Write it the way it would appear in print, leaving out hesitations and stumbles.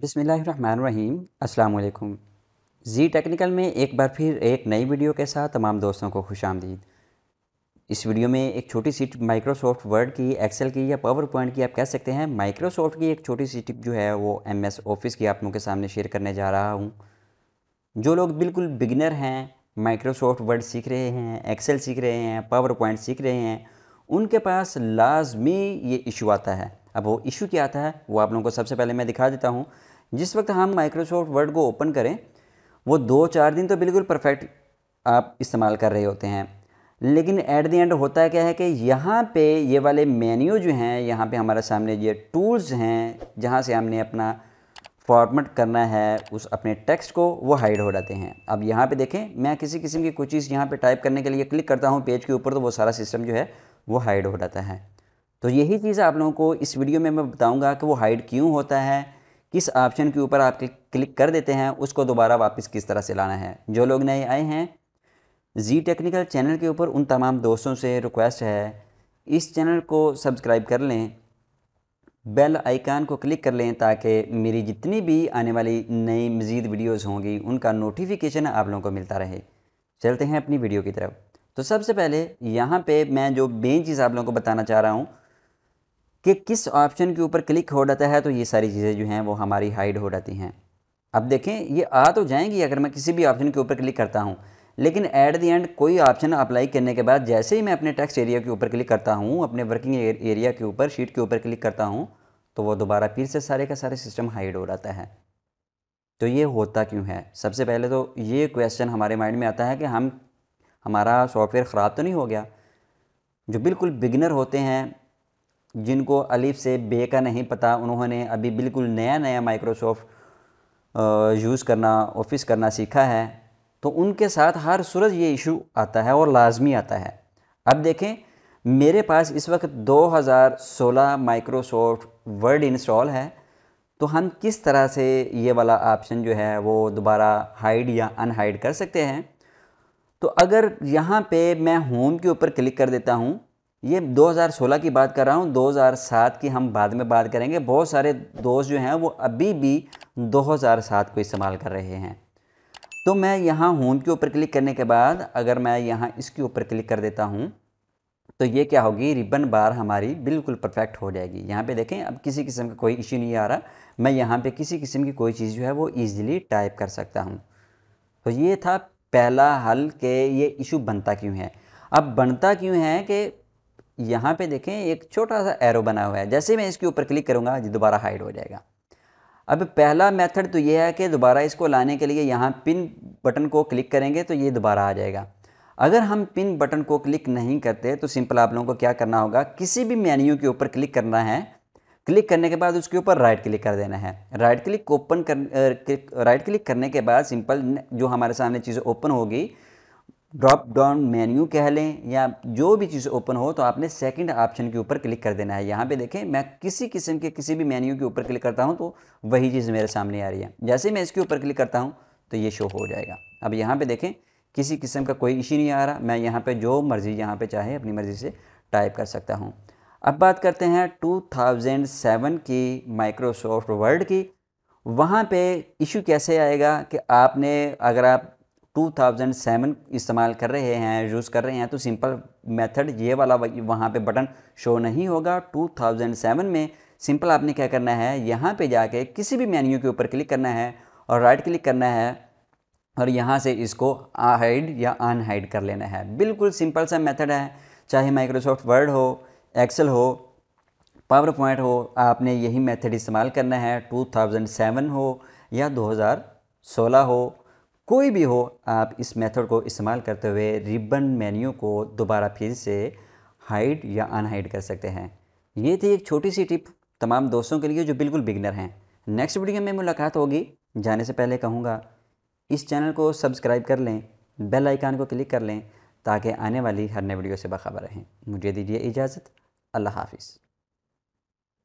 बिस्मिल्लाहिर्रहमानिर्रहीम। अस्सलाम वालेकुम। जी टेक्निकल में एक बार फिर एक नई वीडियो के साथ तमाम दोस्तों को खुशामदीद। इस वीडियो में एक छोटी सी टिप माइक्रोसॉफ्ट वर्ड की, एक्सेल की या पावर पॉइंट की आप कह सकते हैं, माइक्रोसॉफ्ट की एक छोटी सी टिप जो है वो एमएस ऑफिस की आप लोगों के सामने शेयर करने जा रहा हूँ। जो लोग बिल्कुल बिगिनर हैं, माइक्रोसॉफ्ट वर्ड सीख रहे हैं, एक्सेल सीख रहे हैं, पावर पॉइंट सीख रहे हैं, उनके पास लाजमी ये इशू आता है। अब वो इशू क्या आता है वो आप लोगों को सबसे पहले मैं दिखा देता हूँ। जिस वक्त हम माइक्रोसॉफ्ट वर्ड को ओपन करें, वो 2-4 दिन तो बिल्कुल परफेक्ट आप इस्तेमाल कर रहे होते हैं, लेकिन एट द एंड होता क्या है कि यहाँ पे ये वाले मेन्यू जो हैं, यहाँ पे हमारे सामने ये टूल्स हैं जहाँ से हमने अपना फॉर्मेट करना है उस अपने टेक्स्ट को, वो हाइड हो जाते हैं। अब यहाँ पे देखें, मैं किसी किस्म की कोई चीज़ यहाँ पे टाइप करने के लिए क्लिक करता हूँ पेज के ऊपर, तो वो सारा सिस्टम जो है वो हाइड हो जाता है। तो यही चीज़ आप लोगों को इस वीडियो में मैं बताऊँगा कि वो हाइड क्यों होता है, किस ऑप्शन के ऊपर आप क्लिक कर देते हैं, उसको दोबारा वापस किस तरह से लाना है। जो लोग नए आए हैं जी टेक्निकल चैनल के ऊपर, उन तमाम दोस्तों से रिक्वेस्ट है इस चैनल को सब्सक्राइब कर लें, बेल आइकन को क्लिक कर लें, ताकि मेरी जितनी भी आने वाली नई मज़ीद वीडियोस होंगी उनका नोटिफिकेशन आप लोगों को मिलता रहे। चलते हैं अपनी वीडियो की तरफ। तो सबसे पहले यहाँ पे मैं जो मेन चीज़ आप लोगों को बताना चाह रहा हूँ कि किस ऑप्शन के ऊपर क्लिक हो जाता है तो ये सारी चीज़ें जो हैं वो हमारी हाइड हो जाती हैं। अब देखें, ये आ तो जाएंगी अगर मैं किसी भी ऑप्शन के ऊपर क्लिक करता हूँ, लेकिन एट द एंड कोई ऑप्शन अप्लाई करने के बाद जैसे ही मैं अपने टेक्स्ट एरिया के ऊपर क्लिक करता हूँ, अपने वर्किंग एरिया के ऊपर, शीट के ऊपर क्लिक करता हूँ, तो वो दोबारा फिर से सारे का सारे सिस्टम हाइड हो जाता है। तो ये होता क्यों है? सबसे पहले तो ये क्वेश्चन हमारे माइंड में आता है कि हमारा सॉफ्टवेयर ख़राब तो नहीं हो गया। जो बिल्कुल बिगिनर होते हैं, जिनको अलिफ से बे का नहीं पता, उन्होंने अभी बिल्कुल नया नया माइक्रोसॉफ्ट यूज़ करना, ऑफिस करना सीखा है, तो उनके साथ हर सूरत ये इशू आता है और लाजमी आता है। अब देखें, मेरे पास इस वक्त 2016 माइक्रोसॉफ्ट वर्ड इंस्टॉल है, तो हम किस तरह से ये वाला ऑप्शन जो है वो दोबारा हाइड या अनहाइड कर सकते हैं। तो अगर यहाँ पे मैं होम के ऊपर क्लिक कर देता हूँ, ये 2016 की बात कर रहा हूँ, 2007 की हम बाद में बात करेंगे। बहुत सारे दोस्त जो हैं वो अभी भी 2007 को इस्तेमाल कर रहे हैं। तो मैं यहाँ होम के ऊपर क्लिक करने के बाद अगर मैं यहाँ इसके ऊपर क्लिक कर देता हूँ, तो ये क्या होगी, रिबन बार हमारी बिल्कुल परफेक्ट हो जाएगी। यहाँ पे देखें, अब किसी किस्म का कोई इशू नहीं आ रहा, मैं यहाँ पे किसी किस्म की कोई चीज़ जो है वो ईज़िली टाइप कर सकता हूँ। तो ये था पहला हल कि ये इशू बनता क्यों है। अब बनता क्यों है कि यहाँ पे देखें एक छोटा सा एरो बना हुआ है, जैसे मैं इसके ऊपर क्लिक करूँगा ये दोबारा हाइड हो जाएगा। अब पहला मेथड तो ये है कि दोबारा इसको लाने के लिए यहाँ पिन बटन को क्लिक करेंगे तो ये दोबारा आ जाएगा। अगर हम पिन बटन को क्लिक नहीं करते तो सिंपल आप लोगों को क्या करना होगा, किसी भी मेन्यू के ऊपर क्लिक करना है, क्लिक करने के बाद उसके ऊपर राइट क्लिक कर देना है। राइट क्लिक करने के बाद सिंपल जो हमारे सामने चीज़ ओपन होगी, ड्रॉप डाउन मेन्यू कह लें या जो भी चीज़ ओपन हो, तो आपने सेकंड ऑप्शन के ऊपर क्लिक कर देना है। यहाँ पे देखें, मैं किसी किस्म के किसी भी मेन्यू के ऊपर क्लिक करता हूँ तो वही चीज़ मेरे सामने आ रही है। जैसे मैं इसके ऊपर क्लिक करता हूँ तो ये शो हो जाएगा। अब यहाँ पे देखें, किसी किस्म का कोई इशू नहीं आ रहा, मैं यहाँ पे जो मर्ज़ी यहाँ पे चाहे अपनी मर्ज़ी से टाइप कर सकता हूँ। अब बात करते हैं 2007 की माइक्रोसॉफ्ट वर्ड की। वहाँ पे इशू कैसे आएगा कि आपने, अगर आप 2007 इस्तेमाल कर रहे हैं, यूज़ कर रहे हैं, तो सिंपल मेथड ये वाला वहाँ पे बटन शो नहीं होगा। 2007 में सिंपल आपने क्या करना है, यहाँ पे जाके किसी भी मेन्यू के ऊपर क्लिक करना है और राइट क्लिक करना है और यहाँ से इसको हाइड या अनहाइड कर लेना है। बिल्कुल सिंपल सा मेथड है। चाहे माइक्रोसॉफ्ट वर्ड हो, एक्सेल हो, पावर पॉइंट हो, आपने यही मेथड इस्तेमाल करना है। 2007 हो या 2016 हो, कोई भी हो, आप इस मेथड को इस्तेमाल करते हुए रिबन मेन्यू को दोबारा फिर से हाइड या अनहाइड कर सकते हैं। ये थी एक छोटी सी टिप तमाम दोस्तों के लिए जो बिल्कुल बिगनर हैं। नेक्स्ट वीडियो में मुलाकात होगी। जाने से पहले कहूँगा, इस चैनल को सब्सक्राइब कर लें, बेल आइकन को क्लिक कर लें, ताकि आने वाली हर नई वीडियो से बाखबर रहें। मुझे दीजिए इजाज़त। अल्लाह हाफिज़।